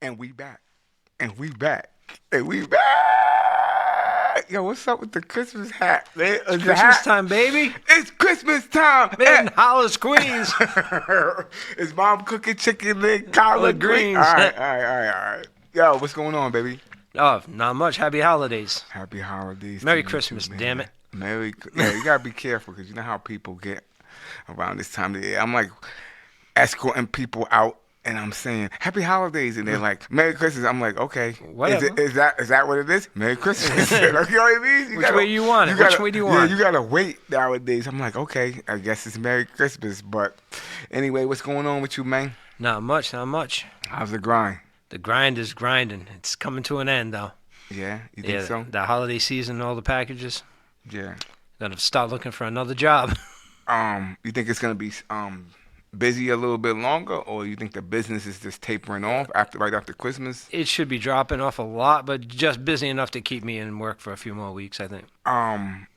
And we back. And we back. And we back. Yo, what's up with the Christmas hat, man? It's Christmas time, baby. It's Christmas time. In Hollis, Queens. Is mom cooking chicken leg, collard greens? greens. All right. Yo, what's going on, baby? Oh, not much. Happy holidays. Happy holidays. Merry to you Christmas, too, man. damn it. Yeah, you gotta be careful because you know how people get around this time of the year. I'm like escorting people out. And I'm saying Happy Holidays, and they're like Merry Christmas. I'm like, okay, Whatever. Is that what it is? Merry Christmas. You know what I mean? Which way you want it? Which way do you want it? Yeah, you gotta wait nowadays. I'm like, okay, I guess it's Merry Christmas. But anyway, what's going on with you, man? Not much. How's the grind? The grind is grinding. It's coming to an end, though. Yeah, you think so? The holiday season, all the packages. Yeah. Gotta start looking for another job. You think it's gonna be busy a little bit longer, or you think the business is just tapering off right after Christmas? It should be dropping off a lot, but just busy enough to keep me in work for a few more weeks, I think.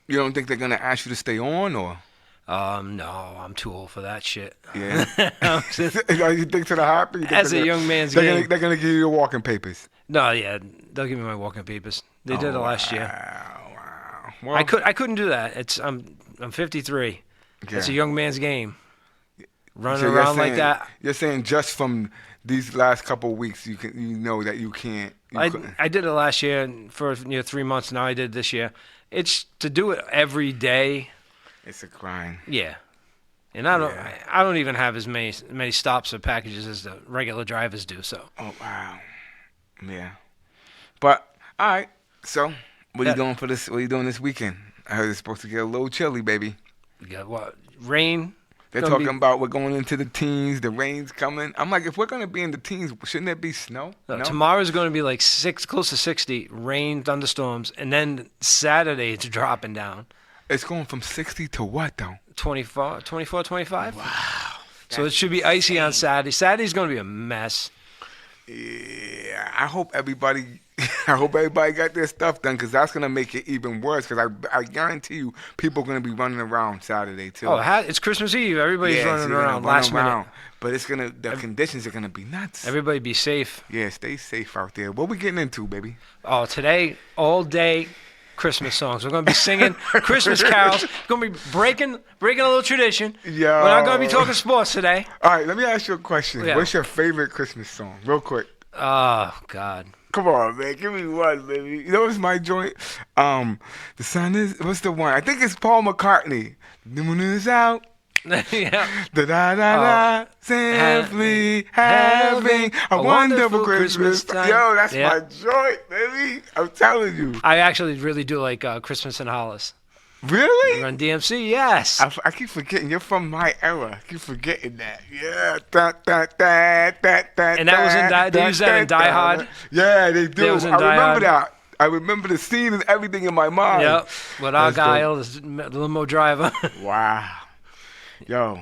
You don't think they're gonna ask you to stay on, or? No, I'm too old for that shit. Yeah. You think to the happy? As a young man's game. They're gonna give you your walking papers. No, yeah, they'll give me my walking papers. They did it last year. Wow. Well, I couldn't do that. I'm 53. yeah. It's a young man's game. Running So you're around saying- like that. You're saying just from these last couple of weeks, you know that you can't. I did it last year for 3 months. Now I did this year. It's to do it every day. It's a grind. Yeah, and I don't even have as many stops or packages as the regular drivers do. So Oh wow. Yeah. But all right. So what are you doing for this? What are you doing this weekend? I heard it's supposed to get a little chilly, baby. we got what? Rain. They're Gonna talking be- about we're going into the teens. The rain's coming. I'm like, if we're gonna be in the teens, shouldn't there be snow? No? Tomorrow's going to be like close to 60. Rain, thunderstorms, and then Saturday it's dropping down. It's going from 60 to what though? 24, 25. Wow. So it should be icy on Saturday. Saturday's going to be a mess. Yeah, I hope everybody got their stuff done because that's gonna make it even worse. Because I guarantee you, people are gonna be running around Saturday too. Oh, it's Christmas Eve. Everybody's so running they're gonna around run last around. minute. But the conditions are gonna be nuts. Everybody be safe. Yeah, stay safe out there. What we getting into, baby? Oh, today, all day, Christmas songs. We're going to be singing Christmas carols. We're going to be breaking a little tradition. Yo. We're not going to be talking sports today. All right, let me ask you a question. Yeah. What's your favorite Christmas song, real quick? Oh, God. Come on, man. Give me one, baby. You know what's my joint? The sun is... What's the one? I think it's Paul McCartney. The moon is out. Yeah. Da-da-da-da. Simply having a wonderful Christmas time. Yo, that's my joint, baby. I'm telling you. I actually really do like Christmas in Hollis. Really? Run DMC, yes. I keep forgetting. You're from my era. I keep forgetting that. Yeah. Da, da, da, da, da, And that was in they use that in Die Hard. Yeah, they do. That was in I Die remember Hard. that. I remember the scene and everything in my mind. Yep. With our That's guy, dope. the limo driver. Wow. Yo,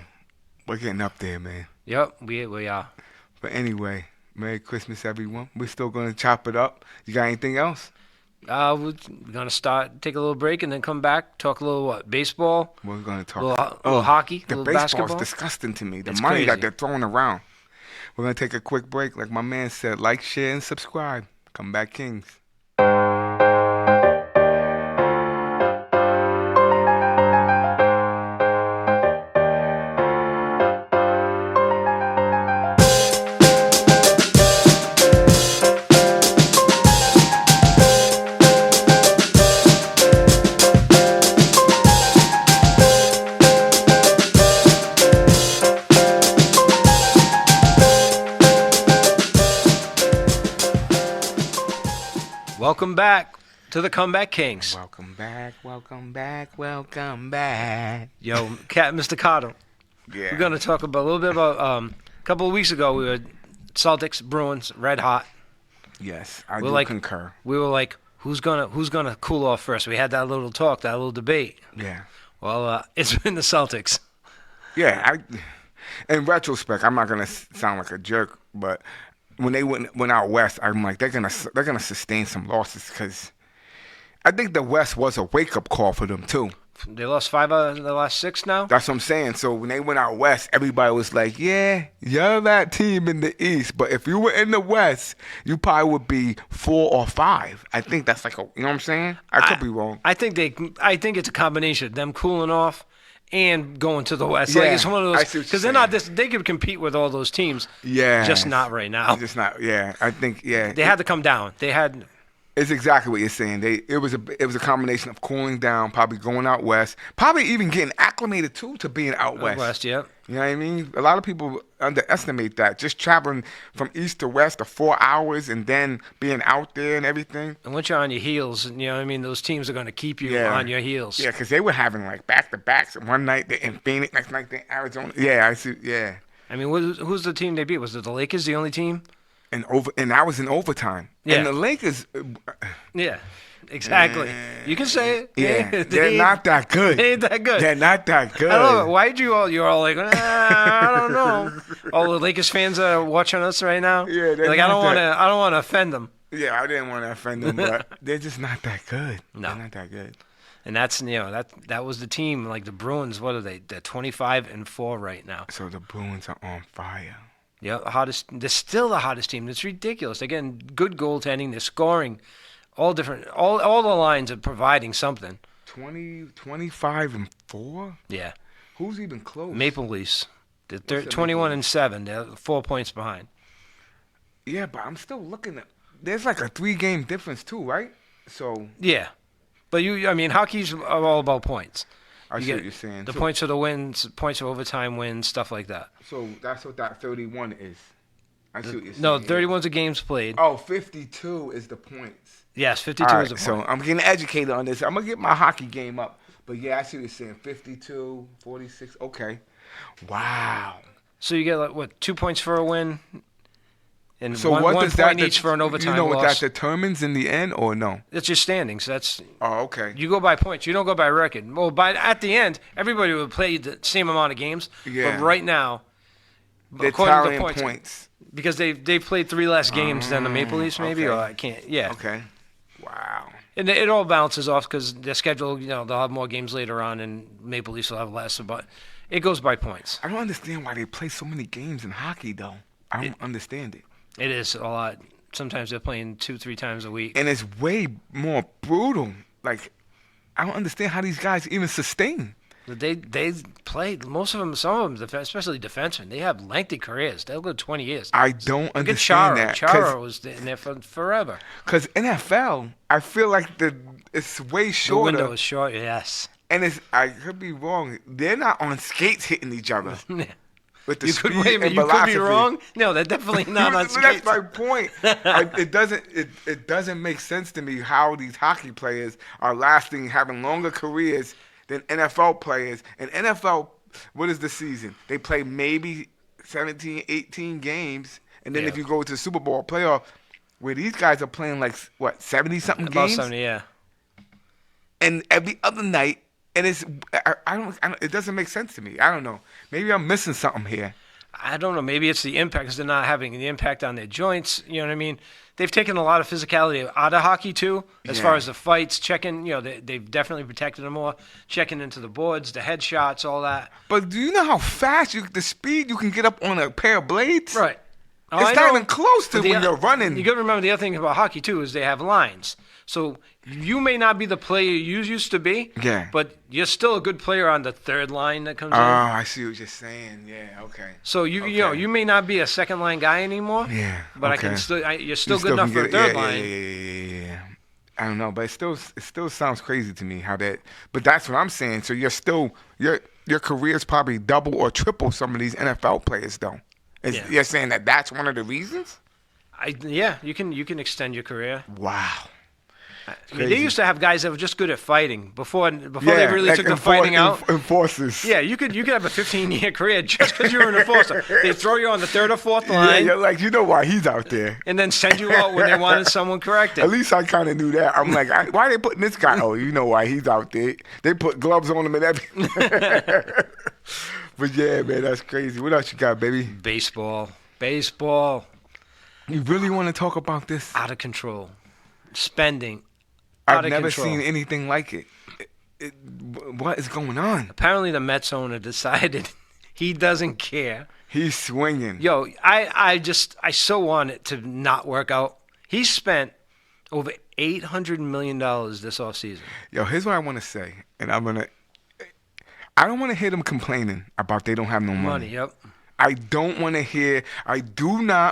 we're getting up there, man. Yep, we are. But anyway, Merry Christmas, everyone. We're still going to chop it up. You got anything else? We're going to take a little break and then come back, talk a little, baseball, We're going to talk. a little hockey, a The little baseball basketball. is disgusting to me. The It's money that crazy. they're throwing around. We're going to take a quick break. Like my man said, like, share, and subscribe. Come back, Kings. Welcome back to the Comeback Kings. Welcome back, welcome back, welcome back. Yo, Mr. Cotto. Yeah. We're going to talk about a little bit about a couple of weeks ago we were Celtics, Bruins, red hot. Yes, I We're do like- concur. We were like, who's gonna cool off first? We had that little talk, that little debate. Yeah. Well, it's been the Celtics. Yeah, in retrospect, I'm not gonna sound like a jerk, but when they went out west, I'm like they're gonna sustain some losses because I think the West was a wake up call for them too. They lost 5 out of the last 6 now. That's what I'm saying. So when they went out west, everybody was like, "Yeah, you're that team in the East, but if you were in the West, you probably would be 4 or 5." I think that's like you know what I'm saying? I could be wrong. I think it's a combination of them cooling off and going to the West. Yeah, Like it's one of I those see what you're because they're not this. They could compete with all those teams. Yeah, Just not right now. Just not. Yeah, I think. Yeah, They had to come down. They had. it's exactly what you're saying. It was a combination of cooling down, probably going out west, probably even getting acclimated too to being out west. Yeah. You know what I mean? A lot of people underestimate that. Just traveling from east to west for 4 hours and then being out there and everything. And once you're on your heels, you know what I mean, those teams are going to keep you on your heels. Yeah, because they were having like back-to-backs. One night they're in Phoenix, next night they're in Arizona. Yeah, I see. Yeah. I mean, who's the team they beat? Was it the Lakers, the only team? And I was in overtime. Yeah. And the Lakers. Yeah, exactly. You can say it. Yeah, they're not that good. They ain't that good. They're not that good. I love it. Why'd you're all like, I don't know. All the Lakers fans are watching us right now. Yeah, they're like not I don't want to offend them. Yeah, I didn't want to offend them, but they're just not that good. No. They're not that good. And that's that was the team. Like the Bruins, what are they? They're 25-4 right now. So the Bruins are on fire. Yeah, they're still the hottest team. It's ridiculous. They're getting good goaltending. They're scoring, all different. All the lines are providing something. 25-4. Yeah. Who's even close? Maple Leafs. They're 21-7. They're 4 points behind. Yeah, but I'm still looking at. There's like a 3-game difference too, right? So. Yeah, but hockey's all about points. I see what you're saying. The points for the wins, points for overtime wins, stuff like that. So that's what that 31 is. I see what you're saying. No, 31's a games played. Oh, 52 is the points. Yes, 52 All right, is a point. So I'm getting educated on this. I'm going to get my hockey game up. But yeah, I see what you're saying. 52, 46. Okay. Wow. So you get, like, what, 2 points for a win? And so one does point that each for an overtime You know what loss. that determines in the end or no? It's your standings. Oh, okay. You go by points. You don't go by record. Well, at the end, everybody would play the same amount of games. Yeah. But right now, They're according to tallying the points. because they played 3 less games than the Maple Leafs, maybe. Okay. Or I can't. Yeah. Okay. Wow. And it all balances off because their schedule, they'll have more games later on, and Maple Leafs will have less. But it goes by points. I don't understand why they play so many games in hockey, though. I don't understand it. It is a lot. Sometimes they're playing 2-3 times a week. And it's way more brutal. Like, I don't understand how these guys even sustain. They played, most of them, some of them, especially defensemen, they have lengthy careers. They'll go 20 years. I don't Look at understand that. Chara was in there for forever. Because NFL, I feel like it's way The shorter. window is short, yes. And I could be wrong. They're not on skates hitting each other. With the You could, speed wait a minute, and you could velocity. be wrong. No, they're definitely not on skates. That's my point. It doesn't make sense to me how these hockey players are lasting, having longer careers than NFL players. And NFL, what is the season? They play maybe 17, 18 games. And then if you go to the Super Bowl playoff, where these guys are playing like, what, 70-something About games? 70, yeah. And every other night, and I don't, it doesn't make sense to me. I don't know. Maybe I'm missing something here. I don't know. Maybe it's the impact because they're not having the impact on their joints. You know what I mean? They've taken a lot of physicality out of hockey too, as far as the fights, checking. They've definitely protected them more, checking into the boards, the headshots, all that. But do you know how fast the speed you can get up on a pair of blades? Right. It's not even close to when you're running. You got to remember the other thing about hockey too is they have lines. So you may not be the player you used to be, but you're still a good player on the third line that comes in. Oh, I see what you're saying. Yeah, okay. So you may not be a second line guy anymore. Yeah, but you're still good enough for a third line. Yeah. I don't know, but it still sounds crazy to me how that. But that's what I'm saying. So you're still your career's probably double or triple some of these NFL players though. You're saying that's one of the reasons? You can extend your career. Wow. I mean, they used to have guys that were just good at fighting before they really took the fighting out. Enforcers. Yeah, you could have a 15-year career just because you were an enforcer. They throw you on the third or fourth line. Yeah, you're like, you know why he's out there. And then send you out when they wanted someone corrected. At least I kind of knew that. I'm like, why are they putting this guy? Oh, you know why he's out there. They put gloves on him and everything. But yeah, man, that's crazy. What else you got, baby? Baseball. You really want to talk about this? Out of control. Spending. I've never seen anything like it. what is going on? Apparently, the Mets owner decided he doesn't care. He's swinging. Yo, I so want it to not work out. He spent over $800 million this offseason. Yo, here's what I want to say, and I don't want to hear them complaining about they don't have no money. Yep. I do not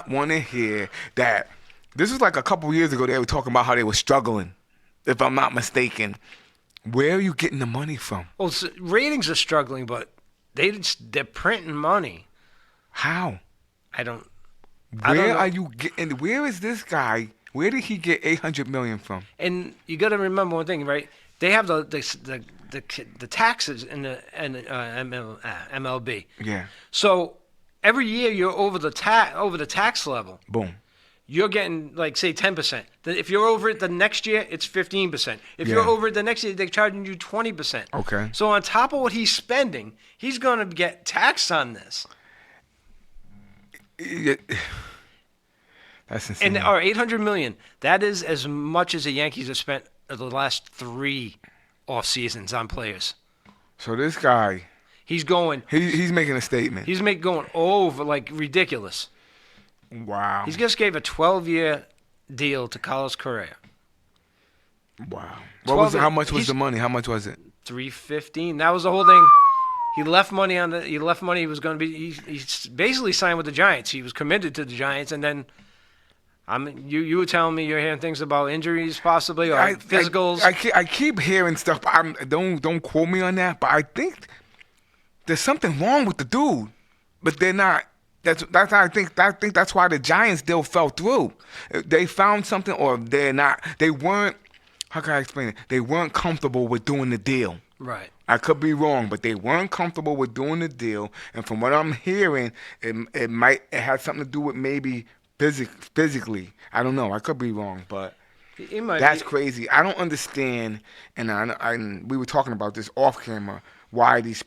want to hear that. This was like a couple years ago. They were talking about how they were struggling, if I'm not mistaken. Where are you getting the money from? Well, ratings are struggling, but they're printing money. How? I don't Where know. are you getting? Where is this guy? Where did he get $800 million from? And you got to remember one thing, right? They have the taxes in the MLB. Yeah. So every year you're over the tax level. Boom. You're getting, like, say, 10%. Then if you're over it the next year, it's 15%. If you're Yeah. over it the next year, they're charging you 20%. Okay. So on top of what he's spending, he's going to get taxed on this. Yeah. That's insane. And our $800 million, that is as much as the Yankees have spent the last 3 off seasons on players. So this guy, He's going. he's making a statement. He's going over like ridiculous. Wow. He just gave a 12-year deal to Carlos Correa. Wow. 12 How much was he's- the money? How much was it? $315. That was the whole thing. He left money on the. He left money. He was going to be. He basically signed with the Giants. He was committed to the Giants, and then. You were telling me you're hearing things about injuries possibly or physicals. I keep hearing stuff. But don't quote me on that. But I think there's something wrong with the dude. But they're not. That's I think that's why the Giants deal fell through. They found something, or they're not. They weren't. How can I explain it? They weren't comfortable with doing the deal. Right. I could be wrong, but they weren't comfortable with doing the deal. And from what I'm hearing, it had something to do with maybe physically. I don't know. I could be wrong, but that's crazy. I don't understand. And we were talking about this off camera. Why these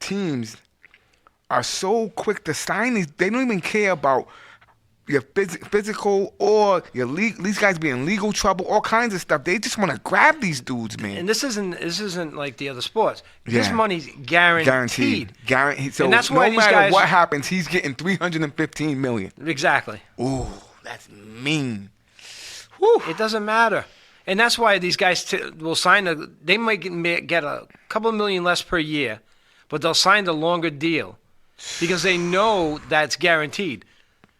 teams are so quick to sign these? They don't even care about your physical or these guys be in legal trouble, all kinds of stuff. They just want to grab these dudes, man. And this isn't like the other sports. This Yeah. money's guaranteed. Guaranteed. So And that's why no these matter guys- what happens, he's getting $315 million. Exactly. Ooh, that's mean. Whew. It doesn't matter. And that's why these guys will sign they might get a couple of million less per year, but they'll sign the longer deal because they know that's guaranteed.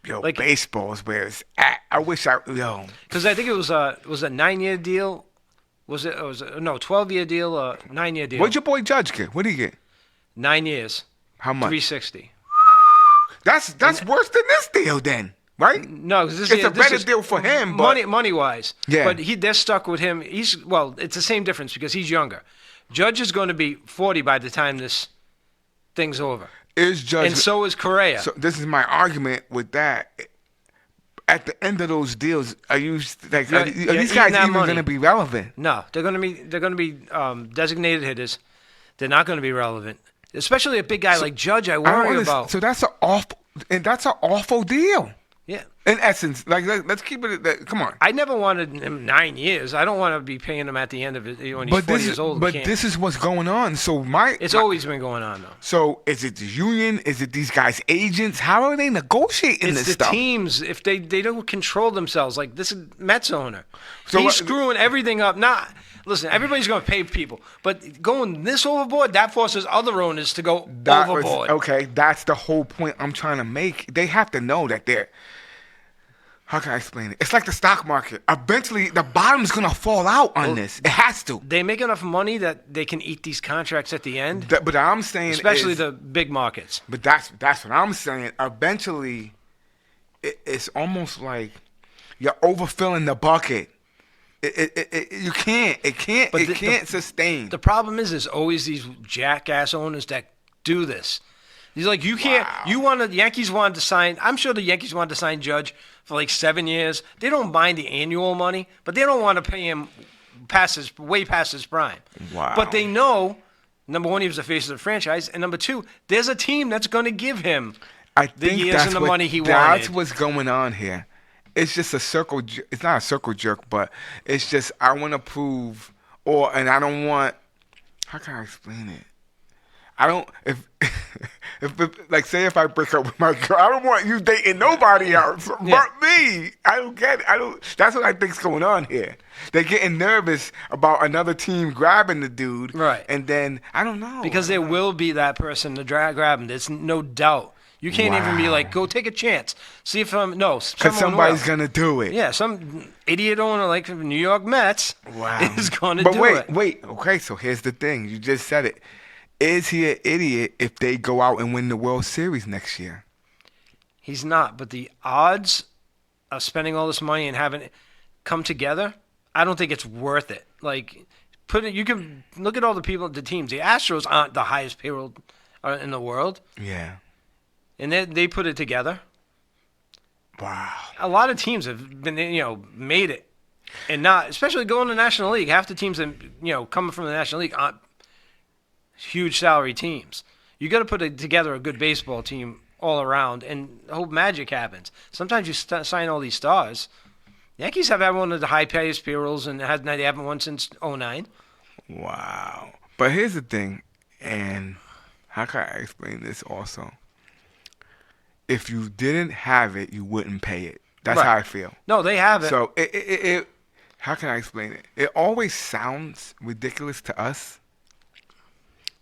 Yo, like- baseball is where it's at. I wish yo. Because I think it was a 9-year deal. Was it? 12-year deal or 9-year deal? What'd your boy Judge get? What'd he get? 9 years. How much? $360. That's worse than this deal then, right? No, 'cause It's a better deal for him, but money wise. Yeah. But they're stuck with him. It's the same difference because he's younger. Judge is going to be 40 by the time this thing's over, is Judge and so is Correa. So this is my argument with that. At the end of those deals, are these guys even going to be relevant? No, they're going to be designated hitters. They're not going to be relevant, especially a big guy like Judge. I worry about. So that's an awful deal. Yeah. In essence, like let's keep it. Come on. I never wanted him 9 years. I don't want to be paying him at the end of it when he's 40 years old. But this is what's going on. So it's always been going on though. So is it the union? Is it these guys' agents? How are they negotiating this stuff? It's the teams. If they don't control themselves, like this is Mets owner. So he's screwing everything up. Listen, everybody's going to pay people, but going this overboard, that forces other owners to go overboard. Okay, that's the whole point I'm trying to make. They have to know that they're. How can I explain it? It's like the stock market. Eventually, the bottom's going to fall out on this. It has to. They make enough money that they can eat these contracts at the end. But I'm saying, especially the big markets. But that's what I'm saying. Eventually, it's almost like you're overfilling the bucket. You can't. It can't sustain. The problem is, there's always these jackass owners that do this. He's like, you can't. Wow. The Yankees wanted to sign. I'm sure the Yankees wanted to sign Judge for like 7 years. They don't mind the annual money, but they don't want to pay him way past his prime. Wow. But they know, number one, he was the face of the franchise, and number two, there's a team that's going to give him the years and the money he wanted. That's what's going on here. It's just a circle. It's not a circle jerk, but it's just I want to prove, and I don't want. How can I explain it? I don't like say if I break up with my girl, I don't want you dating nobody else but me. I don't get it. I don't. That's what I think's going on here. They're getting nervous about another team grabbing the dude, right? And then I don't know because there will be that person to grab him. There's no doubt. You can't even be like, go take a chance. See if because somebody's gonna do it. Yeah, some idiot owner like the New York Mets is gonna do it. But wait. Okay, so here's the thing. You just said it. Is he an idiot if they go out and win the World Series next year? He's not, but the odds of spending all this money and having it come together, I don't think it's worth it. Like, you can look at all the teams. The Astros aren't the highest payroll in the world. Yeah. And they put it together. Wow. A lot of teams have been, made it. And not, especially going to the National League. Half the teams that, coming from the National League aren't huge salary teams. You got to put together a good baseball team all around and hope magic happens. Sometimes you sign all these stars. Yankees have had one of the high-payest payrolls and they haven't won since 2009. Wow. But here's the thing, and how can I explain this also? If you didn't have it, you wouldn't pay it. That's how I feel. No, they have it. So it how can I explain it? It always sounds ridiculous to us.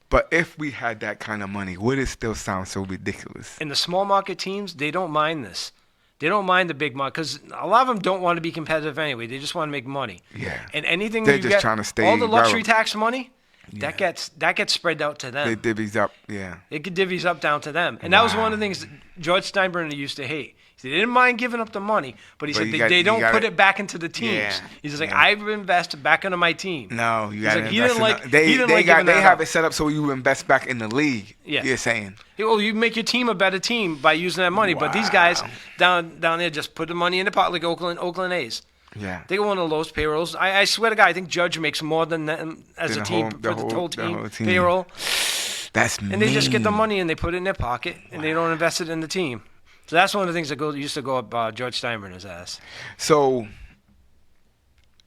But if we had that kind of money, would it still sound so ridiculous? And the small market teams, they don't mind this. They don't mind the big market because a lot of them don't want to be competitive anyway. They just want to make money. Yeah. And anything they're just trying to stay. All the luxury tax money, that gets spread out to them. It divvies up. Yeah. It divvies up down to them. And that was one of the things that George Steinbrenner used to hate. He didn't mind giving up the money, but he said they don't put it back into the teams. Yeah, He's just like, I've invested back into my team. No, you got to invest. They have it set up so you invest back in the league. Yeah. You're saying. Well, you make your team a better team by using that money. Wow. But these guys down there just put the money in the pot like Oakland A's. Yeah. They go one of the lowest payrolls. I swear to God, I think Judge makes more than them as a team for the whole team payroll. That's mean. And they just get the money and they put it in their pocket and they don't invest it in the team. So that's one of the things that used to go up George Steinbrenner's ass. So,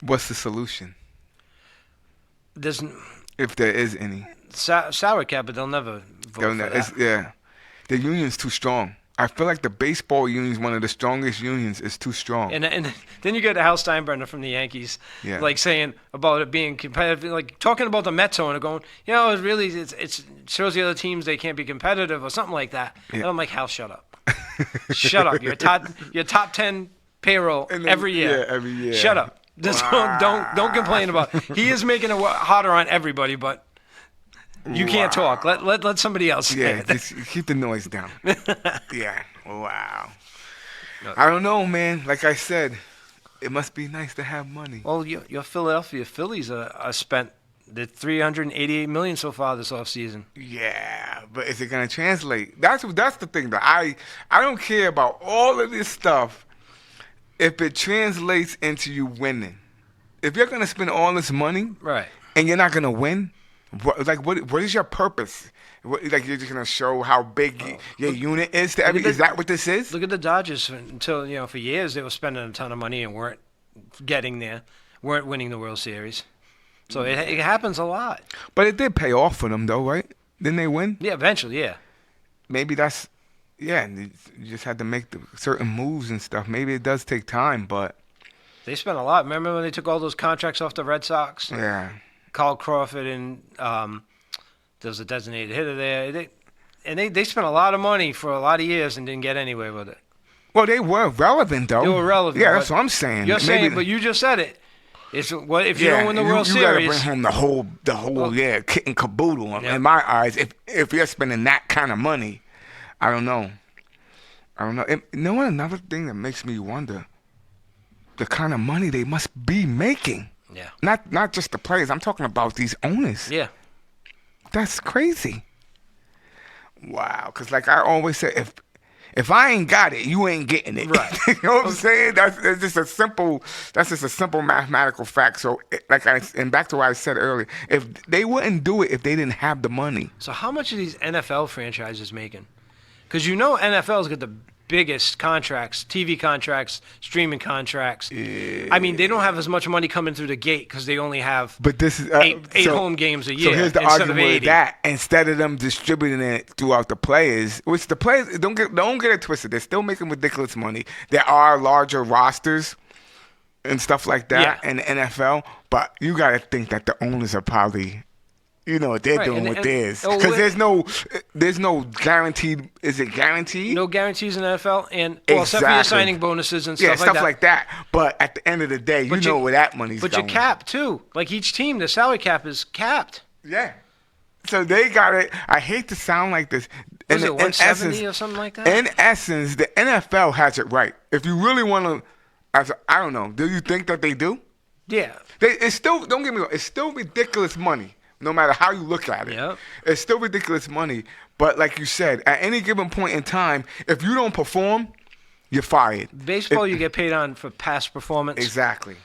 what's the solution? If there is any. Salary cap, but they'll never vote for that. The union's too strong. I feel like the baseball union is one of the strongest unions. It's too strong. And then you get Hal Steinbrenner from the Yankees, like saying about it being competitive, like talking about the Mets owner, going, it shows the other teams they can't be competitive or something like that. Yeah. And I'm like, Hal, shut up. Shut up. You're top 10 payroll every year. Yeah, every year. Shut up. Just don't complain about it. He is making it harder on everybody, but you can't talk. Let somebody else say it. Just keep the noise down. Yeah. Wow. I don't know, man. Like I said, it must be nice to have money. Well, your Philadelphia Phillies are spent the $388 million so far this offseason. Yeah, but is it gonna translate? That's the thing that I don't care about all of this stuff if it translates into you winning. If you're gonna spend all this money, right, and you're not gonna win, what is your purpose? Like you're just gonna show how big your unit is to every? Is that what this is? Look at the Dodgers. Until for years they were spending a ton of money and weren't winning the World Series. So it happens a lot. But it did pay off for them, though, right? Didn't they win? Yeah, eventually, yeah. Maybe that's, you just had to make certain moves and stuff. Maybe it does take time, but. They spent a lot. Remember when they took all those contracts off the Red Sox? Yeah. Carl Crawford and there was a designated hitter there. They spent a lot of money for a lot of years and didn't get anywhere with it. Well, they were relevant, though. They were relevant. Yeah, that's what I'm saying. You're saying, but you just said it. It's what if you don't win the World Series? You gotta bring home the whole kit and caboodle. In my eyes, if you're spending that kind of money, I don't know. Another thing that makes me wonder, the kind of money they must be making. Yeah. Not just the players. I'm talking about these owners. Yeah. That's crazy. Wow. Because like I always say, if I ain't got it, you ain't getting it. Right. You know what I'm saying? That's just a simple mathematical fact. So, and back to what I said earlier, if they wouldn't do it if they didn't have the money. So how much are these NFL franchises making? Because NFL's got the biggest contracts, TV contracts, streaming contracts. I mean, they don't have as much money coming through the gate because they only have But this is eight home games a year. So here's the instead argument of with 80. that. Instead of them distributing it throughout the players, which the players don't get it twisted. They're still making ridiculous money. There are larger rosters and stuff like that in the NFL, but you got to think that the owners are probably. You know what they're doing with theirs. Because there's no guaranteed. Is it guaranteed? No guarantees in the NFL, and except for your signing bonuses and stuff like that. But at the end of the day, you know where that money's going. But you cap too. Like each team, the salary cap is capped. Yeah. So they got it. I hate to sound like this. Was it 170 or something like that? In essence, the NFL has it right. If you really want to, I don't know. Do you think that they do? Yeah. It's still. Don't get me wrong. It's still ridiculous money. No matter how you look at it, it's still ridiculous money. But like you said, at any given point in time, if you don't perform, you're fired. Baseball, you get paid on for past performance. Exactly.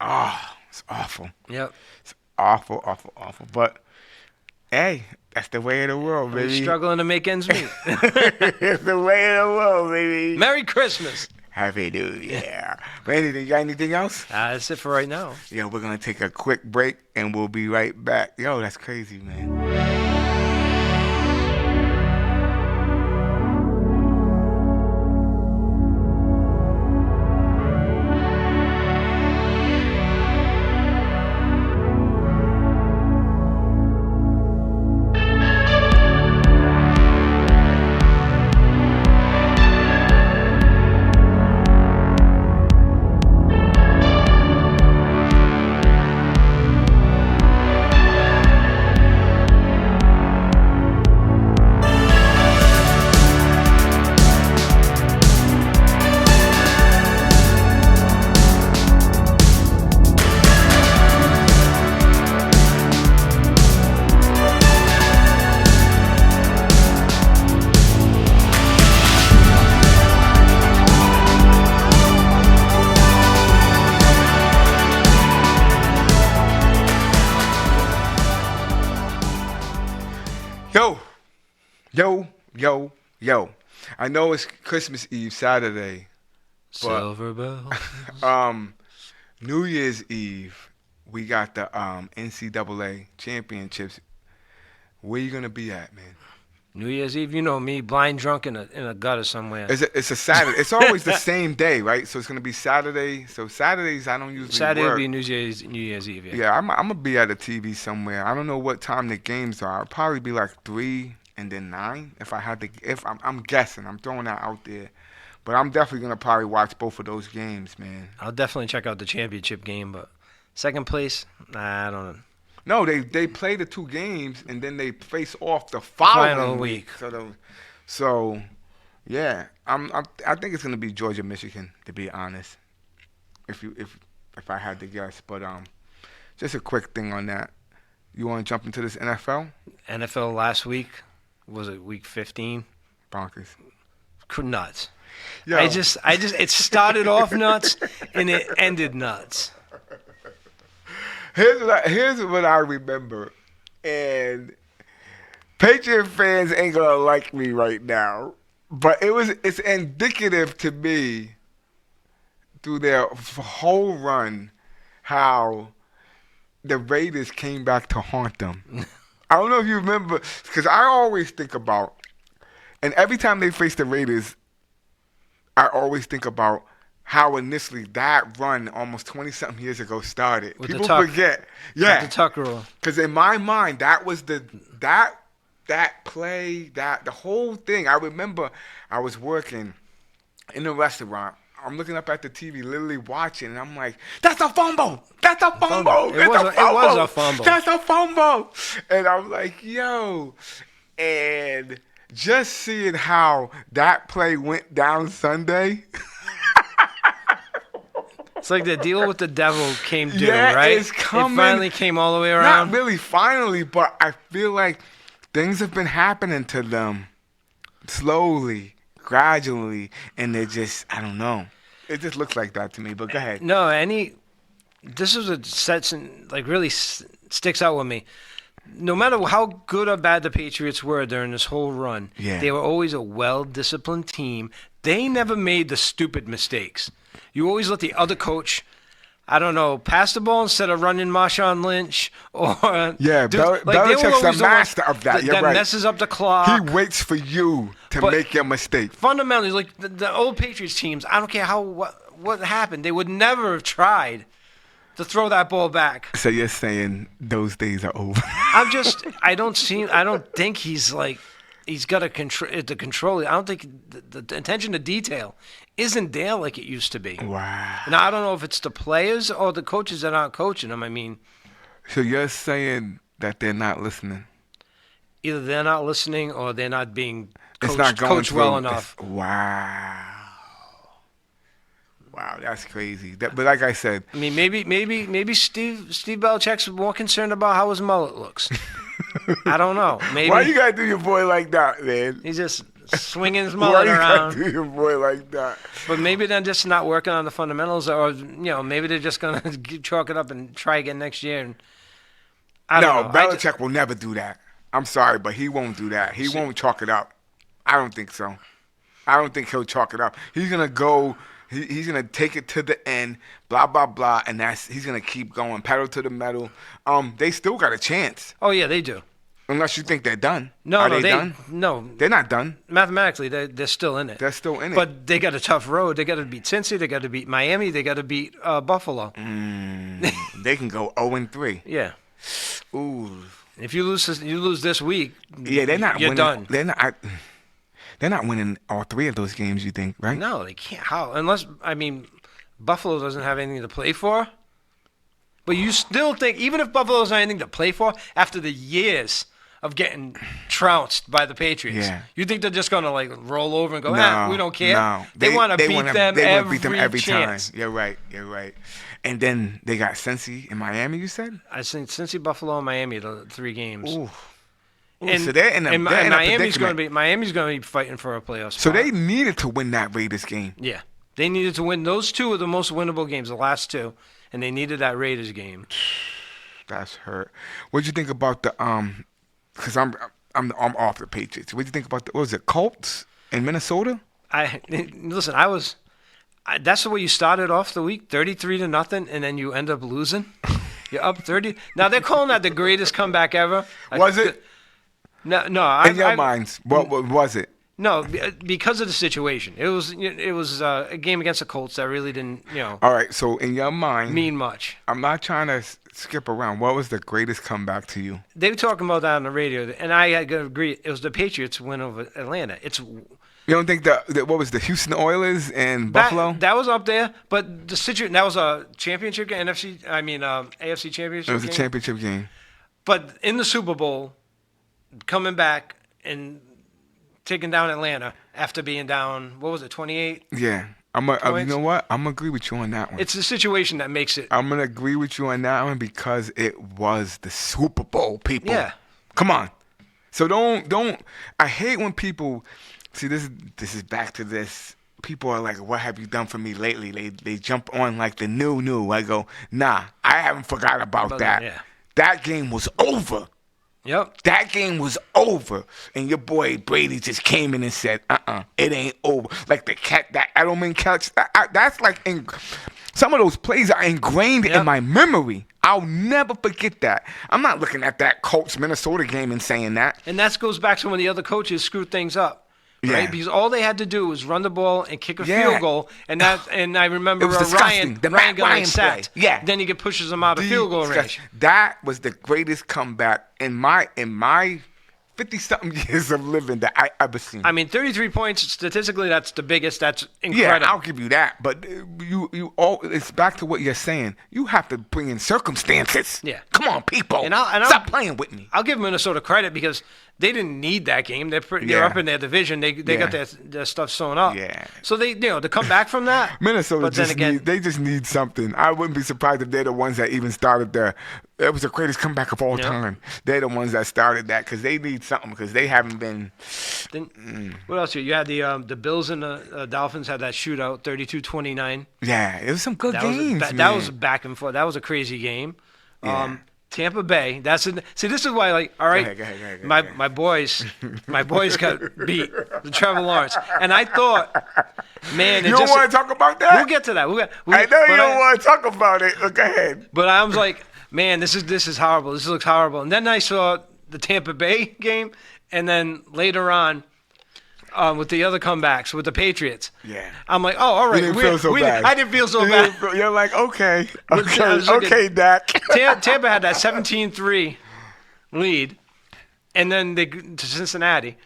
Oh, it's awful. Yep. It's awful, awful, awful. But, hey, that's the way of the world, baby. We're struggling to make ends meet. It's the way of the world, baby. Merry Christmas. Happy New Year. But you got anything else? That's it for right now. Yeah, we're going to take a quick break, and we'll be right back. Yo, that's crazy, man. Yo. I know it's Christmas Eve Saturday. Silver bells. New Year's Eve, we got the NCAA championships. Where you gonna be at, man? New Year's Eve, you know me, blind drunk in a gutter somewhere. It's a Saturday. It's always the same day, right? So it's gonna be Saturday. So Saturdays I don't usually Saturday work. will be New Year's Eve. Yeah, I'm gonna be at a TV somewhere. I don't know what time the games are. It'll probably be like 3 and then 9 if I had to. If I'm guessing, I'm throwing that out there. But I'm definitely gonna probably watch both of those games, man. I'll definitely check out the championship game, but second place, I don't know. No, they play the 2 games and then they face off the following week. So yeah, I think it's gonna be Georgia, Michigan, to be honest. If I had to guess, but just a quick thing on that. You want to jump into this NFL? NFL last week, was it week 15? Bonkers. Nuts. Yo. It started off nuts and it ended nuts. Here's what I remember, and Patriot fans ain't gonna like me right now, but it's indicative to me through their whole run how the Raiders came back to haunt them. I don't know if you remember, because I always think about, and every time they face the Raiders, I always think about how initially that run almost 20-something years ago started. With People forget. Yeah. With the tuck rule. Because in my mind, that was that play, the whole thing. I remember I was working in a restaurant. I'm looking up at the TV, literally watching, and I'm like, that's a fumble! That's a fumble! It was a fumble. That's a fumble! And I'm like, yo. And just seeing how that play went down Sunday. It's like the deal with the devil came due, yeah, right? It's coming. It finally came all the way around. Not really finally, but I feel like things have been happening to them slowly, gradually, and they're just, I don't know. It just looks like that to me, but go ahead. No, this is what sets and like really sticks out with me. no matter how good or bad the Patriots were during this whole run, Yeah. they were always a well-disciplined team. They never made the stupid mistakes. You always let the other coach, I don't know, pass the ball instead of running Marshawn Lynch or Yeah, they were Belichick's the always one master of that. You're that right. messes up the clock. He waits for you to But- make your mistake. Fundamentally, like the old Patriots teams, I don't care what happened, they would never have tried to throw that ball back. So you're saying those days are over? I don't think he's got to control it. I don't think the attention to detail isn't there like it used to be. Wow. Now I don't know if it's the players or the coaches that aren't coaching them. I mean, So you're saying that they're not listening? either they're not listening or they're not being It's not going coached well through. enough. Wow. Wow, that's crazy. But like I said, I mean, maybe Steve Belichick's more concerned about how his mullet looks. I don't know. Maybe why you gotta do your boy like that, man? he's just swinging his Why mullet you around. gotta do your boy like that? But maybe they're just not working on the fundamentals, or maybe they're just gonna chalk it up and try again next year. And I don't know. Belichick will never do that. I'm sorry, but he won't do that. He won't chalk it up. I don't think so. I don't think he'll chalk it up. He's gonna go. He's gonna take it to the end, blah blah blah, and he's gonna keep going, pedal to the metal. They still got a chance, Oh yeah, they do. unless you think they're done. No, Are no, they done? no. They're not done. Mathematically, they're still in it. They're still in it. But they got a tough road. They got to beat Cincy. They got to beat Miami. They got to beat Buffalo. They can go 0-3. Yeah. Ooh. If you lose this week. Yeah, they're not You're winning. done. They're not winning all three of those games. You think, right? No, they can't. How? Unless Buffalo doesn't have anything to play for. But you still think, even if Buffalo doesn't have anything to play for, after the years of getting trounced by the Patriots, Yeah. you think they're just gonna roll over and go, No, we don't care? No, They want to beat them They wanna beat them every chance. time. You're right. And then they got Cincy in Miami. You said? I think Cincy, Buffalo, and Miami, the 3 games. Ooh. And, so they're in a, and they're in a Miami's going predicament. to be fighting for a playoff spot. So they needed to win that Raiders game. Yeah, they needed to win. Those 2 are the most winnable games, the last 2, and they needed that Raiders game. That's hurt. What'd you think about the Because I'm off the Patriots. What'd you think about what was it, Colts in Minnesota? Listen. That's the way you started off the week, 33-0, and then you end up losing. You're up 30. Now they're calling that the greatest comeback ever. Was it? No. In your minds, what was it? No, because of the situation. It was a game against the Colts that really didn't All right. So in your mind, mean much. I'm not trying to skip around. What was the greatest comeback to you? They were talking about that on the radio, and I agree. It was the Patriots win over Atlanta. You don't think that what was the Houston Oilers and Buffalo? That was up there, but the situation that was a championship game, AFC championship. It was a game. championship game. But in the Super Bowl, coming back and taking down Atlanta after being down, what was it, 28? Yeah. You know what? I'm gonna agree with you on that one. It's the situation that makes it. I'm gonna agree with you on that one because it was the Super Bowl, people. Yeah. Come on. So don't. I hate when people. See, this is back to this. People are like, "What have you done for me lately?" They jump on like the new. I go, "Nah, I haven't forgot about that. Yeah. That game was over. Yep. That game was over." And your boy Brady just came in and said, it ain't over." Like that Edelman catch. That's like some of those plays are ingrained in my memory. I'll never forget that. I'm not looking at that Colts Minnesota game and saying that. And that goes back to when the other coaches screwed things up. Right? Yeah. Because all they had to do was run the ball and kick a field goal, and I remember It was disgusting. The Ryan Matt Ryan sacked. play. Yeah. Then he pushes them out of field goal range. That was the greatest comeback in my 50-something years of living that I ever seen. 33 points statistically, that's the biggest. That's incredible. Yeah, I'll give you that. But it's back to what you're saying. You have to bring in circumstances. Yeah. Come on, people. Stop playing with me. I'll give Minnesota credit because they didn't need that game. They're up in their division. They got their stuff sewn up. Yeah. So they to come back from that. Minnesota But they just need something. I wouldn't be surprised if they're the ones that even started there. It was the greatest comeback of all time. They're the ones that started that because they need something because they haven't been. What else? You had the Bills and the Dolphins had that shootout, 32-29. Yeah, it was some good games. That was back and forth. That was a crazy game. Yeah. Tampa Bay. See, this is why, like, all right, Go ahead. my boys got beat, the Trevor Lawrence, and I thought, man, You don't want to talk about that? We'll get to that. I know you don't want to talk about it. Go ahead. But I was like, man, this is horrible. This looks horrible. And then I saw the Tampa Bay game, and then later on, with the other comebacks with the Patriots. Yeah. I'm like, oh, all right. You didn't feel so bad. I didn't feel so bad. You're like, okay, Dak. Tampa had that 17-3 lead, and then they to Cincinnati,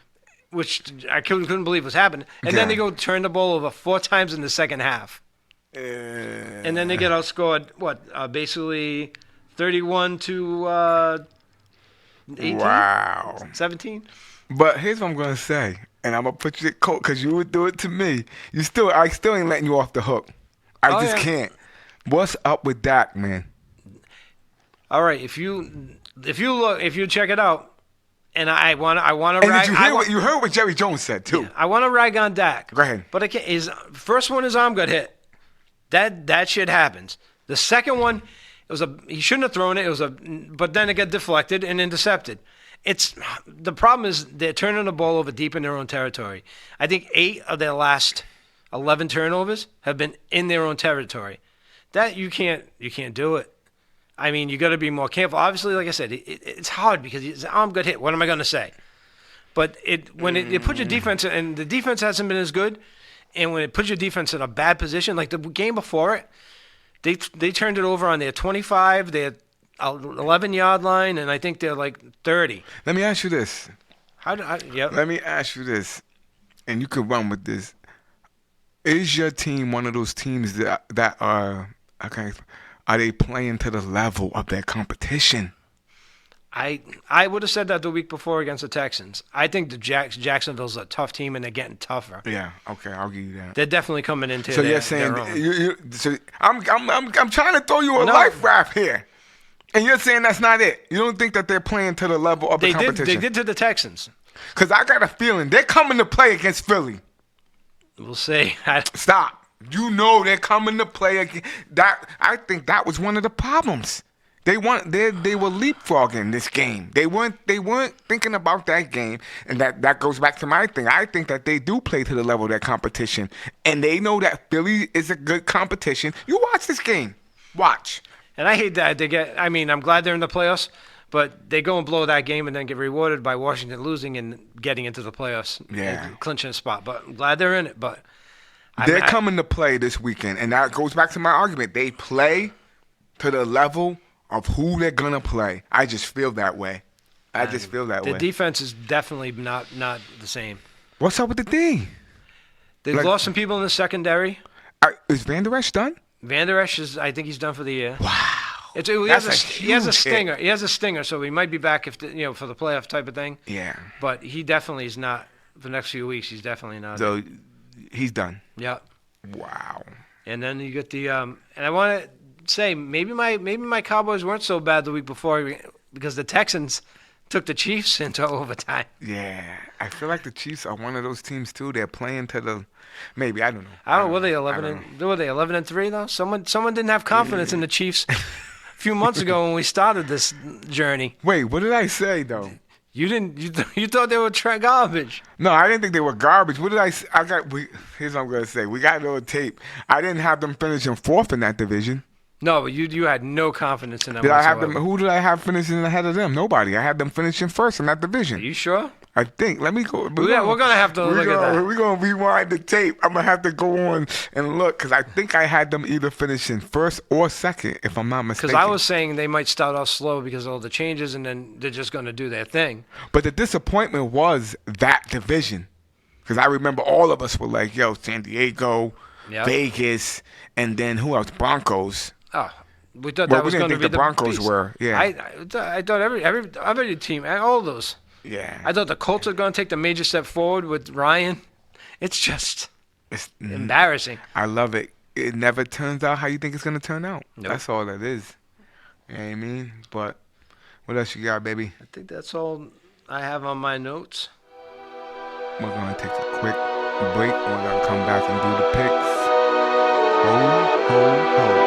which I couldn't believe was happening. And then they go turn the ball over 4 times in the second half. And then they get outscored, basically 31 to 18? Wow. 17? But here's what I'm going to say, and I'm going to put you in coat because you would do it to me. I still ain't letting you off the hook. I just can't. What's up with Dak, man? All right, if you check it out, and I want to rag. You heard what Jerry Jones said too. Yeah, I want to rag on Dak. Go ahead. But his first one, his arm got hit. That shit happens. The second one, he shouldn't have thrown it. But then it got deflected and intercepted. The problem is they're turning the ball over deep in their own territory. I think 8 of their last 11 turnovers have been in their own territory. That you can't do it. I mean, you got to be more careful. Obviously, like I said, it's hard because his arm got hit. What am I going to say? But when it puts your defense, and the defense hasn't been as good, and when it puts your defense in a bad position, like the game before it, they turned it over on their 25, their 11-yard line, and I think they're like 30. Let me ask you this. Yep. Let me ask you this, and you can run with this. Is your team one of those teams that are they playing to the level of their competition? I would have said that the week before against the Texans. I think the Jacksonville's a tough team, and they're getting tougher. Yeah, okay, I'll give you that. They're definitely coming into. So you're saying I'm trying to throw you a life raft here, and you're saying that's not it. You don't think that they're playing to the level of the competition? They did to the Texans. Because I got a feeling they're coming to play against Philly. We'll see. Stop. You know they're coming to play again. I think that was one of the problems. They were leapfrogging this game. They weren't thinking about that game, and that goes back to my thing. I think that they do play to the level of their competition, and they know that Philly is a good competition. You watch this game. Watch. And I hate that I'm glad they're in the playoffs, but they go and blow that game and then get rewarded by Washington losing and getting into the playoffs. Yeah. And clinching a spot. But I'm glad they're in it. But they're coming to play this weekend, and that goes back to my argument. They play to the level of who they're going to play. I just feel that way. The defense is definitely not the same. What's up with the D? They've lost some people in the secondary. Is Van Der Esch done? Van Der Esch I think he's done for the year. Wow. He has a stinger. He has a stinger, so he might be back for the playoff type of thing. Yeah. But he definitely is not for the next few weeks. He's definitely not. So he's done. Yeah. Wow. And then you get the and I want to say maybe my Cowboys weren't so bad the week before because the Texans took the Chiefs into overtime. Yeah, I feel like the Chiefs are one of those teams too. They're playing to the maybe I don't know. I don't know. Were they 11-3 though? Someone didn't have confidence in the Chiefs a few months ago when we started this journey. Wait, what did I say though? You didn't. You thought they were garbage. No, I didn't think they were garbage. What did I say? Here's what I'm gonna say. We got it on tape. I didn't have them finishing 4th in that division. No, but you had no confidence in them. Did I have them? Who did I have finishing ahead of them? Nobody. I had them finishing 1st in that division. Are you sure? I think. Let me go. We're gonna have to look at that. We're gonna rewind the tape. I'm gonna have to go on and look because I think I had them either finishing 1st or 2nd, if I'm not mistaken. Because I was saying they might start off slow because of all the changes, and then they're just gonna do their thing. But the disappointment was that division, because I remember all of us were like, "Yo, San Diego, Vegas, and then who else? Broncos." Oh. We thought that was going to be the Broncos were. Yeah. I thought every team, all those. Yeah. I thought the Colts were going to take the major step forward with Ryan. It's just embarrassing. I love it. It never turns out how you think it's going to turn out. Nope. That's all that is. You know what I mean? But what else you got, baby? I think that's all I have on my notes. We're going to take a quick break. We're going to come back and do the picks. Ho, ho, ho.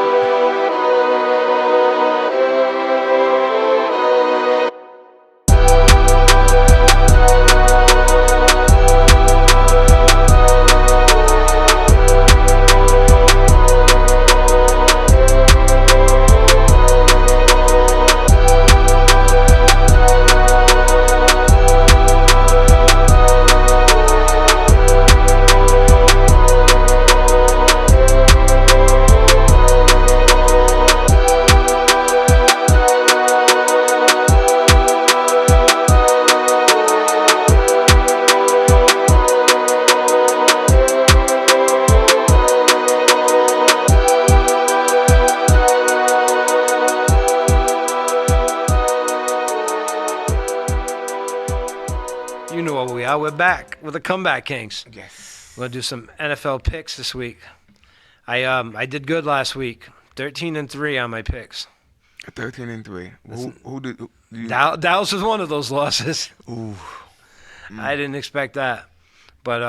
we're back with the Comeback Kings. Yes. We're gonna do some NFL picks this week. I did good last week. 13-3 on my picks. 13-3. Who did you? Dallas was one of those losses. Ooh. I didn't expect that, but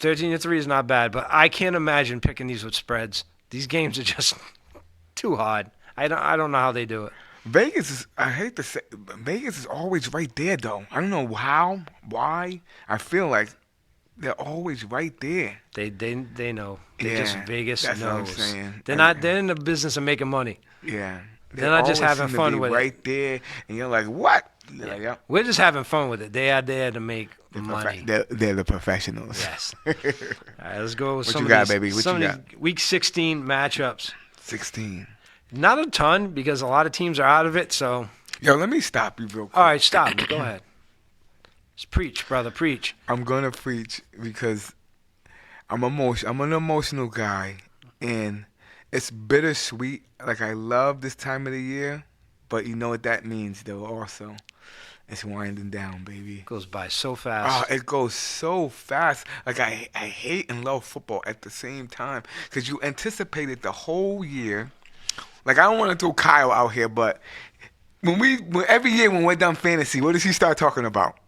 13-3 is not bad. But I can't imagine picking these with spreads. These games are just too hard. I don't know how they do it. Vegas is, I hate to say, Vegas is always right there, though. I don't know why. I feel like they're always right there. They know. Vegas that's knows. what I'm saying. They're in the business of making money. Yeah. They're not just always having seem to fun be with it. right there, and you're like, what? You're like, yep. We're just having fun with it. They are there to make money. They're the professionals. Yes. All right, let's go with What some you of got, these, baby? What some you of these Week 16 matchups. 16. Not a ton because a lot of teams are out of it. So, Yo, let me stop you real quick. all right, stop. Go ahead. Just preach, brother, preach. I'm gonna preach because I'm an emotional guy, and it's bittersweet. Like, I love this time of the year, but you know what that means, though. Also, it's winding down, baby. Goes by so fast. Oh, it goes so fast. Like, I hate and love football at the same time because you anticipated the whole year. Like, I don't want to throw Kyle out here, but every year when we're done fantasy, what does he start talking about?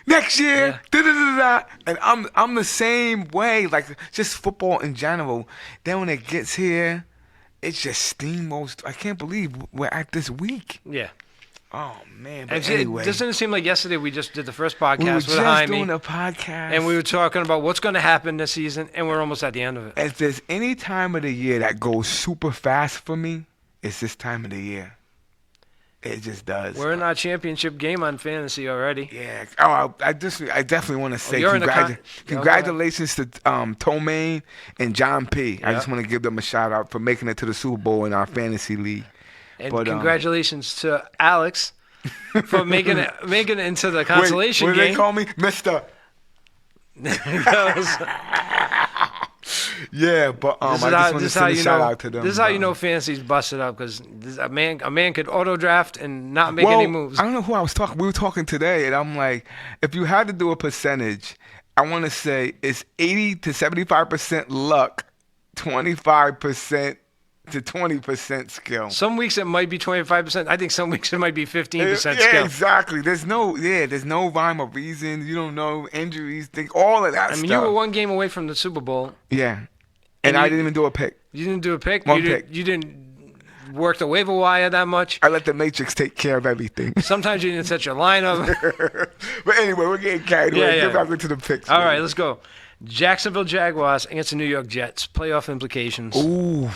Next year, and I'm the same way. Like, just football in general. Then when it gets here, it's just steamrolls. I can't believe we're at this week. Yeah. Oh man! But anyway, doesn't it seem like yesterday we just did the first podcast we were with just Jaime, doing a podcast, and we were talking about what's going to happen this season, and we're almost at the end of it. If there's any time of the year that goes super fast for me, it's this time of the year. It just does. We're in our championship game on fantasy already. Yeah. Oh, I definitely want to say congratulations to Tomaine and John P. I just want to give them a shout out for making it to the Super Bowl in our fantasy league. And congratulations to Alex for making it into the consolation game. What do they call me? Mister. Yeah, but I just want to send a shout out to them. This is how you know fantasy's busted up because a man could auto draft and not make any moves. I don't know who I was talking. We were talking today, and I'm like, if you had to do a percentage, I want to say it's 80 to 75% luck, 25% to 20% skill. Some weeks it might be 25%. I think some weeks it might be 15% skill. Yeah, exactly. There's no rhyme or reason. You don't know injuries, all of that stuff. I mean, you were one game away from the Super Bowl. Yeah. And I didn't even do a pick. You didn't do a pick? One pick. You didn't work the waiver wire that much? I let the Matrix take care of everything. Sometimes you didn't set your lineup. But anyway, we're getting carried away. Get back into the picks. All right, let's go. Jacksonville Jaguars against the New York Jets. Playoff implications. Ooh.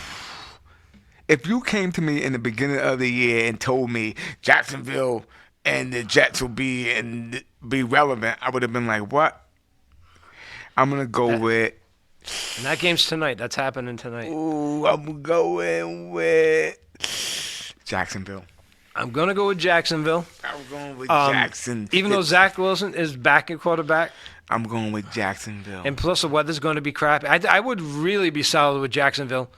If you came to me in the beginning of the year and told me Jacksonville and the Jets will be relevant, I would have been like, what? I'm going to go with... And that game's tonight. That's happening tonight. Ooh, I'm going with Jacksonville. I'm going to go with Jacksonville. I'm going with Jacksonville. Even though Zach Wilson is back at quarterback. I'm going with Jacksonville. And plus the weather's going to be crappy. I would really be solid with Jacksonville.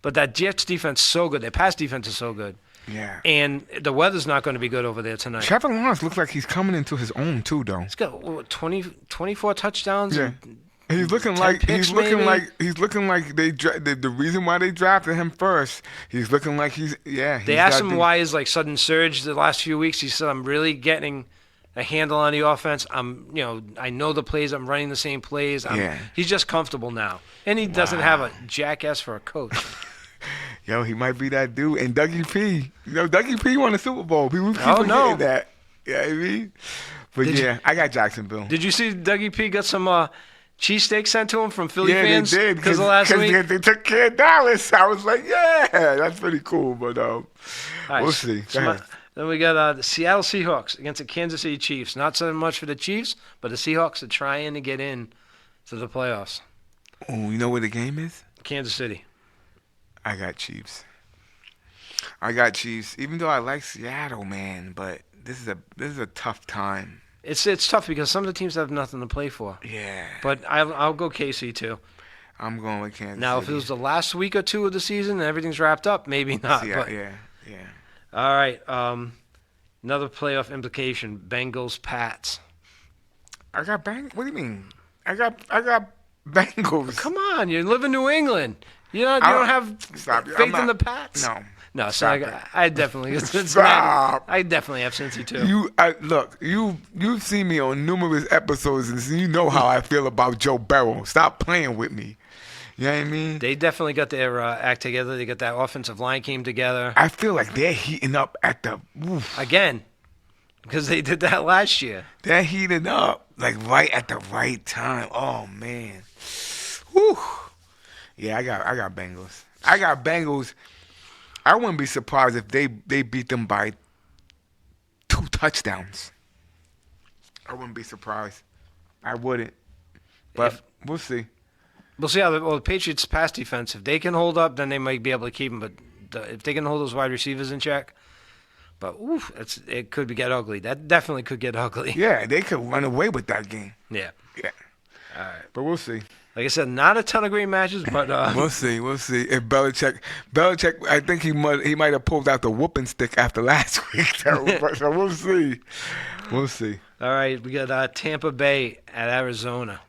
But that Jets defense is so good. Their pass defense is so good. Yeah. And the weather's not going to be good over there tonight. Trevor Lawrence looks like he's coming into his own too, though. He's got 24 touchdowns. Yeah. He's looking like the reason why they drafted him first. He's looking like They asked him why his sudden surge the last few weeks. He said, "I'm really getting a handle on the offense. I know the plays. I'm running the same plays. He's just comfortable now, and he doesn't have a jackass for a coach." Yo, he might be that dude. And Dougie P. Dougie P won the Super Bowl. People keep forgetting that. You know what I mean? But I got Jacksonville. Did you see Dougie P got some cheesesteak sent to him from Philly fans? Yeah, they did. Because last week they took care of Dallas. I was like, yeah, that's pretty cool. But we'll see. Then we got the Seattle Seahawks against the Kansas City Chiefs. Not so much for the Chiefs, but the Seahawks are trying to get in to the playoffs. Oh, you know where the game is? Kansas City. I got Chiefs. Even though I like Seattle, man, but this is a tough time. It's tough because some of the teams have nothing to play for. Yeah. But I'll go KC too. I'm going with Kansas Now, City. if it was the last week or two of the season and everything's wrapped up, maybe not. Yeah. All right. Another playoff implication: Bengals Pats. I got Bengals. What do you mean? I got Bengals. Come on, you live in New England. You don't have Stop it. faith in the Pats. No. No, so Stop it. I definitely Cincinnati. Stop. I definitely have Cincy too. You've seen me on numerous episodes, and you know how I feel about Joe Burrow. Stop playing with me. You know what I mean? They definitely got their act together. They got that offensive line came together I feel like they're heating up at the. again because they did that last year. They're heating up like right at the right time. Oh man. Whew. Yeah, I got Bengals. I got Bengals. I wouldn't be surprised if they beat them by 2 touchdowns. I wouldn't be surprised. I wouldn't. But we'll see. We'll see how the Patriots' pass defense. If they can hold up, then they might be able to keep them. But if they can hold those wide receivers in check, but it could get ugly. That definitely could get ugly. Yeah, they could run away with that game. Yeah. Yeah. All right. But we'll see. Like I said, not a ton of great matches, but We'll see. If Belichick, I think he might have pulled out the whooping stick after last week. So we'll see. We'll see. All right, we got Tampa Bay at Arizona.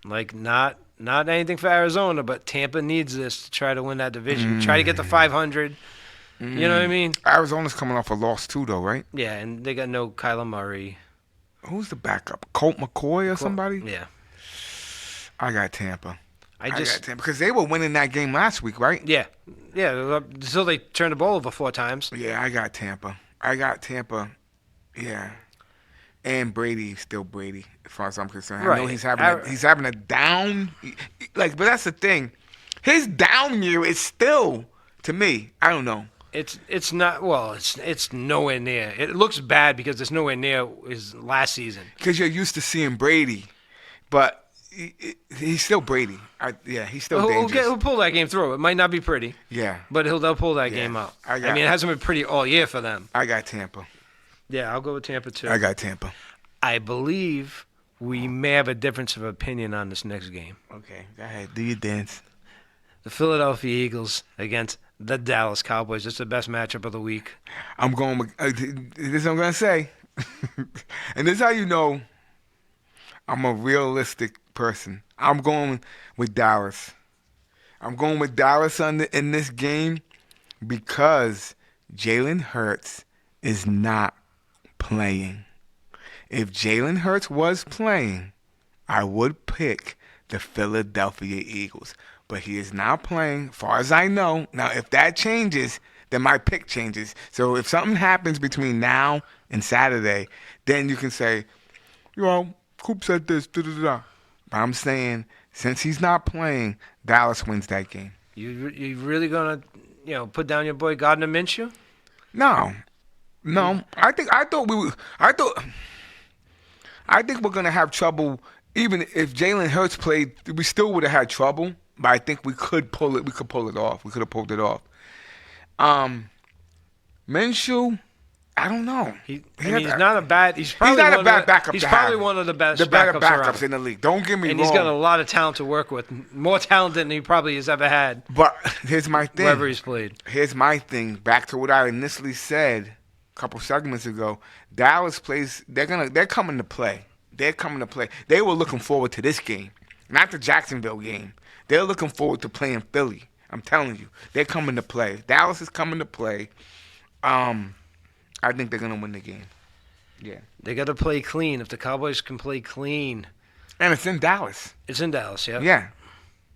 Like not anything for Arizona, but Tampa needs this to try to win that division. Try to get to 500. You know what I mean? Arizona's coming off a loss too, though, right? Yeah, and they got no Kyler Murray. Who's the backup? Colt McCoy or somebody? Yeah. I got Tampa. I got Tampa because they were winning that game last week, right? Yeah. Until they turned the ball over 4 times. Yeah, I got Tampa. Yeah. And Brady's still Brady, as far as I'm concerned. Right. I know he's having a down, but that's the thing. His down year is still, to me, I don't know. It's not it's nowhere near. It looks bad because it's nowhere near his last season. Because you're used to seeing Brady, but he's still Brady. He's still dangerous. He'll pull that game through. It might not be pretty. Yeah. But they'll pull that game out. I mean, it hasn't been pretty all year for them. I got Tampa. Yeah, I'll go with Tampa too. I got Tampa. I believe we may have a difference of opinion on this next game. Okay, go ahead. Do your dance. The Philadelphia Eagles against the Dallas Cowboys. It's the best matchup of the week. I'm going with this is what I'm going to say. And this is how you know I'm a realistic person. I'm going with Dallas. I'm going with Dallas in this game because Jalen Hurts is not playing. If Jalen Hurts was playing, I would pick the Philadelphia Eagles. But he is not playing, far as I know. Now, if that changes, then my pick changes. So if something happens between now and Saturday, then you can say, Coop said this, da-da-da. But I'm saying, since he's not playing, Dallas wins that game. You really gonna, put down your boy Gardner Minshew? No. I think we're gonna have trouble. Even if Jalen Hurts played, we still would have had trouble. But I think we could pull it. We could pull it off. We could have pulled it off. Minshew, I don't know. He's not a bad. He's not a bad backup. He's probably one of the best. The better backups around. in the league. Don't get me wrong. And he's got a lot of talent to work with. More talent than he probably has ever had. But here's my thing. Wherever he's played. Here's my thing. Back to what I initially said a couple segments ago. Dallas plays. They're coming to play. They're coming to play. They were looking forward to this game, not the Jacksonville game. They're looking forward to playing Philly. I'm telling you, they're coming to play. Dallas is coming to play. I think they're gonna win the game. Yeah. They got to play clean. If the Cowboys can play clean, and it's in Dallas. It's in Dallas. Yeah. Yeah.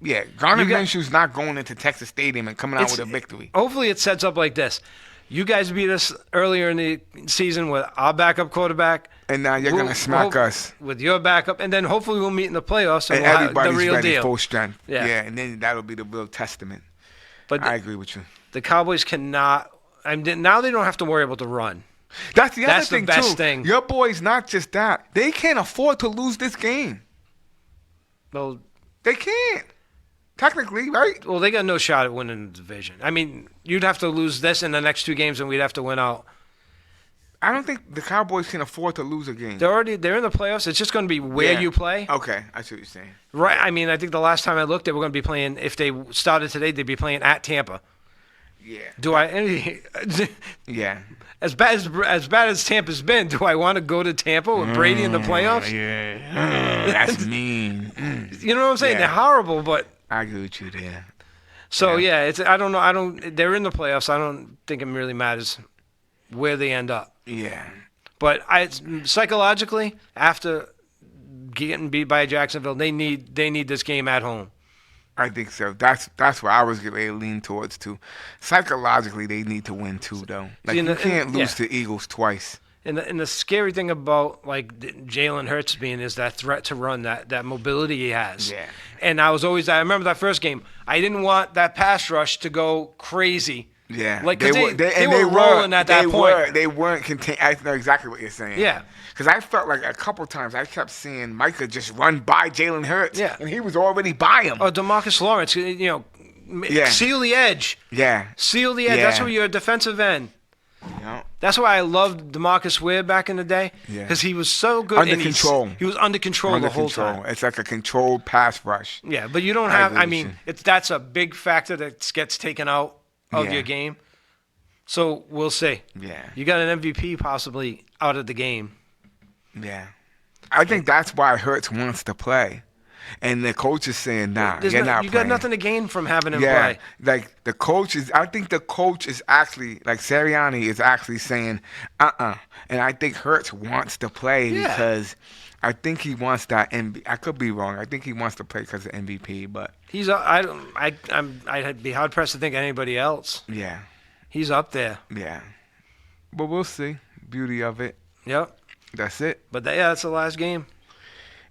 Yeah. Gardner Minshew's not going into Texas Stadium and coming out with a victory. Hopefully, it sets up like this. You guys beat us earlier in the season with our backup quarterback. And now you're going to smack us. With your backup. And then hopefully we'll meet in the plaoffs. And we'll everybody's the real ready, deal. full strength. Yeah. And then that'll be the real testament. But I agree with you. The Cowboys cannot. Now they don't have to worry about the run. That's the other thing, the best too. thing. Your boys, not just that. They can't afford to lose this game. Well, they can't. Technically, right? Well, they got no shot at winning the division. I mean, you'd have to lose this in the next 2 games, and we'd have to win out. I don't think the Cowboys can afford to lose a game. They're in the playoffs. It's just going to be where you play. Okay, I see what you're saying. Right. I mean, I think the last time I looked, they were going to be playing. If they started today, they'd be playing at Tampa. Yeah. Do I? Yeah. As bad as Tampa's been, do I want to go to Tampa with Brady in the playoffs? Yeah. That's mean. You know what I'm saying? Yeah. They're horrible, but I agree with you there. so Yeah. yeah, it's I don't know. They're in the playoffs. I don't think it really matters where they end up. Yeah. But psychologically, after getting beat by Jacksonville, they need this game at home. I think so. That's where I was getting ready to lean towards too. Psychologically, they need to win too, though. Like you can't lose to Eagles twice. And the scary thing about like Jalen Hurts being is that threat to run, that mobility he has. Yeah. And I remember that first game. I didn't want that pass rush to go crazy. Yeah. Like they were rolling at that point. They weren't contained. I know exactly what you're saying. Yeah. Because I felt like a couple times I kept seeing Micah just run by Jalen Hurts. Yeah. And he was already by him. Oh, DeMarcus Lawrence, seal the edge. Yeah. Seal the edge. Yeah. That's what you're a defensive end. Yeah. That's why I loved DeMarcus Ware back in the day. Yeah. Because he was so good. Under control. He was under control the whole time. It's like a controlled pass rush. Yeah, but you don't have. I mean, that's a big factor that gets taken out of your game. So we'll see. Yeah. You got an MVP possibly out of the game. Yeah. I think that's why Hurts wants to play. And the coach is saying, nah, you're not playing. You got nothing to gain from having him yeah, play. Like the coach is, I think the coach is actually, like Sirianni is actually saying, And I think Hurts wants to play because I think he wants that MVP. I could be wrong. I think he wants to play because of MVP, but. I'd be hard pressed to think anybody else. Yeah. He's up there. Yeah. But we'll see. Beauty of it. Yep. That's it. But that's the last game.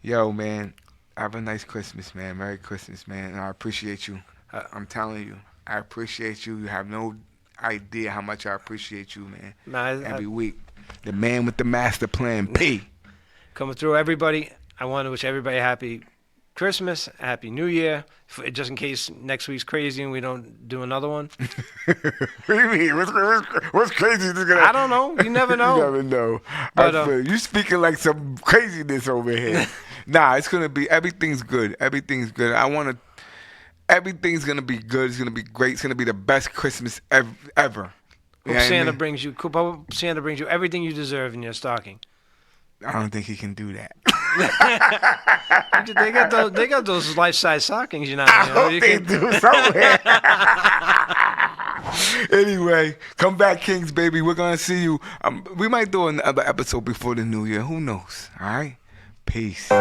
Yo, man. Have a nice Christmas, man. Merry Christmas, man. And I appreciate you. I'm telling you. I appreciate you. You have no idea how much I appreciate you, man. Every week. The man with the master plan, P. Coming through, everybody. I want to wish everybody a happy Christmas, happy New Year, just in case next week's crazy and we don't do another one. What do you mean? What's crazy? I don't know. You never know. You never know. But, you speaking like some craziness over here. Nah, it's going to be, everything's good. Everything's good. Everything's going to be good. It's going to be great. It's going to be the best Christmas ever. Hope Santa brings you everything you deserve in your stocking. I don't think he can do that. They got those life-size stockings, you know. I hope they do somewhere. Anyway, come back, Kings, baby. We're going to see you. We might do another episode before the new year. Who knows? All right? Peace.